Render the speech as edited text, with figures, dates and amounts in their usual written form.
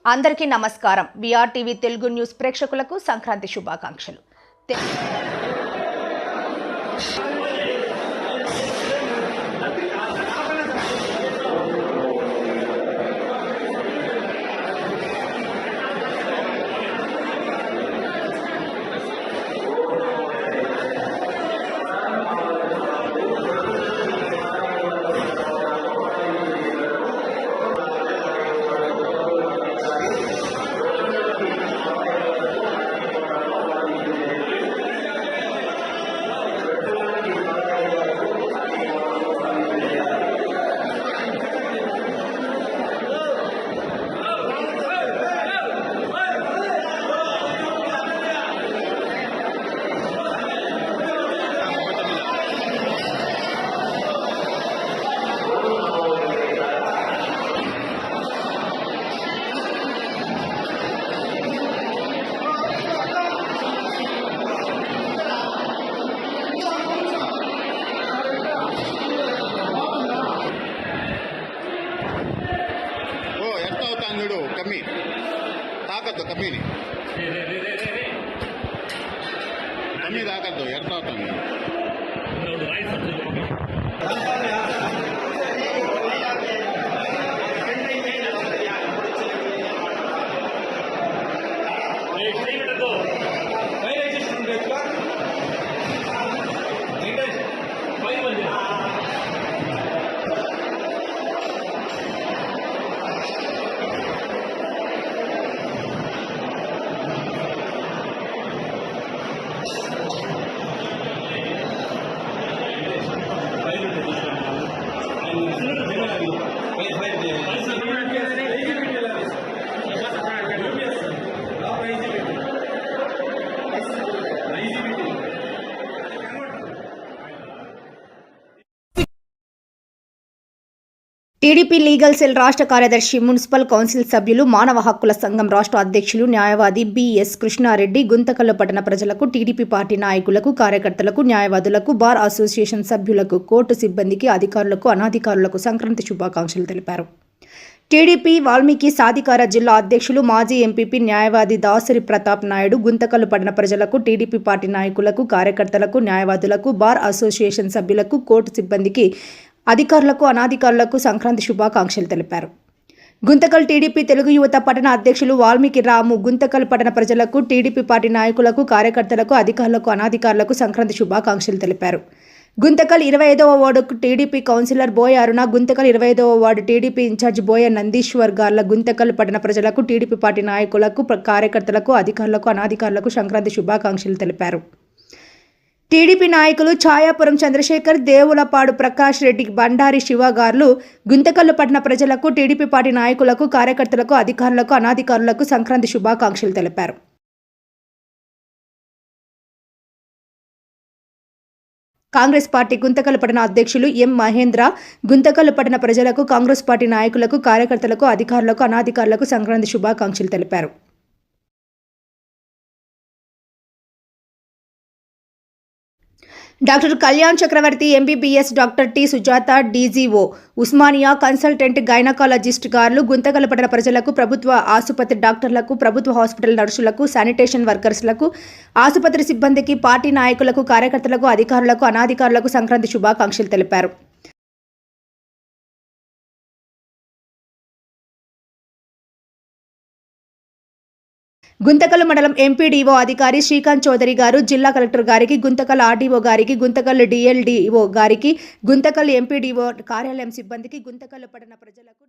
అందరికీ నమస్కారం. బీఆర్టీవీ తెలుగు న్యూస్ ప్రేక్షకులకు సంక్రాంతి శుభాకాంక్షలు. కమ్మి తాకద్దు కమ్మిని కమ్మి తాకద్దు ఎంత అవుతుంది టీడీపీ లీగల్ సెల్ రాష్ట్ర కార్యదర్శి, మున్సిపల్ కౌన్సిల్ సభ్యులు, మానవ హక్కుల సంఘం రాష్ట్ర అధ్యక్షులు, న్యాయవాది బిఎస్ కృష్ణారెడ్డి గుంతకల్ పట్టణ ప్రజలకు, టీడీపీ పార్టీ నాయకులకు, కార్యకర్తలకు, న్యాయవాదులకు, బార్ అసోసియేషన్ సభ్యులకు, కోర్టు సిబ్బందికి, అధికారులకు, అనధికారులకు సంక్రాంతి శుభాకాంక్షలు తెలిపారు. టీడీపీ వాల్మీకి సాధికార జిల్లా అధ్యక్షులు, మాజీ ఎంపీపీ, న్యాయవాది దాసరి ప్రతాప్ నాయుడు గుంతకల్ పట్టణ ప్రజలకు, టీడీపీ పార్టీ నాయకులకు, కార్యకర్తలకు, న్యాయవాదులకు, బార్ అసోసియేషన్ సభ్యులకు, కోర్టు సిబ్బందికి, అధికారులకు, అనధికారులకు సంక్రాంతి శుభాకాంక్షలు తెలిపారు. గుంతకల్ టీడీపీ తెలుగు యువత పట్టణ అధ్యక్షులు వాల్మీకి రాము గుంతకల్ పట్టణ ప్రజలకు, టీడీపీ పార్టీ నాయకులకు, కార్యకర్తలకు, అధికారులకు, అనధికారులకు సంక్రాంతి శుభాకాంక్షలు తెలిపారు. గుంతకల్ 25వ వార్డు టీడీపీ కౌన్సిలర్ బోయ అరుణ, గుంతకల్ 25వ వార్డు టీడీపీ ఇన్ఛార్జ్ బోయ నందీశ్వర్ గార్ల గుంతకల్ పట్టణ ప్రజలకు, టీడీపీ పార్టీ నాయకులకు, కార్యకర్తలకు, అధికారులకు, అనధికారులకు సంక్రాంతి శుభాకాంక్షలు తెలిపారు. టీడీపీ నాయకులు ఛాయాపురం చంద్రశేఖర్, దేవులపాడు ప్రకాష్ రెడ్డి, బండారి శివ గార్లు గుంతకల్ పట్టణ ప్రజలకు, టీడీపీ పార్టీ నాయకులకు, కార్యకర్తలకు, అధికారులకు, అనధికారులకు సంక్రాంతి శుభాకాంక్షలు తెలిపారు. కాంగ్రెస్ పార్టీ గుంతకల్ పట్టణ అధ్యక్షులు ఎం మహేంద్ర గుంతకల్ పట్టణ ప్రజలకు, కాంగ్రెస్ పార్టీ నాయకులకు, కార్యకర్తలకు, అధికారులకు, అనధికారులకు సంక్రాంతి శుభాకాంక్షలు తెలిపారు. Doctor Kalyan Chakravarthi MBBS, doctor T Sujatha DGO, Osmania consultant gynaecologist గార్లు గుంతకల్ పట్టణ ప్రజలకు, ప్రభుత్వ ఆసుపత్రి డాక్టర్లకు, ప్రభుత్వ హాస్పిటల్ నర్సులకు, శానిటేషన్ వర్కర్స్లకు, ఆసుపత్రి సిబ్బందికి, పార్టీ నాయకులకు, కార్యకర్తలకు, అధికారులకు, అనధికారులకు సంక్రాంతి శుభాకాంక్షలు తెలిపారు. గుంతకల్ మండలం ఎంపీడీఓ అధికారి శ్రీకాంత్ చౌదరి గారు, జిల్లా కలెక్టర్ గారికి, గుంతకల్ ఆర్డీఓ గారికి, గుంతకల్ డిఎల్డీఓ గారికి, గుంతకల్ ఎంపీడీఓ కార్యాలయం సిబ్బందికి, గుంతకల్ పట్టణ ప్రజలకు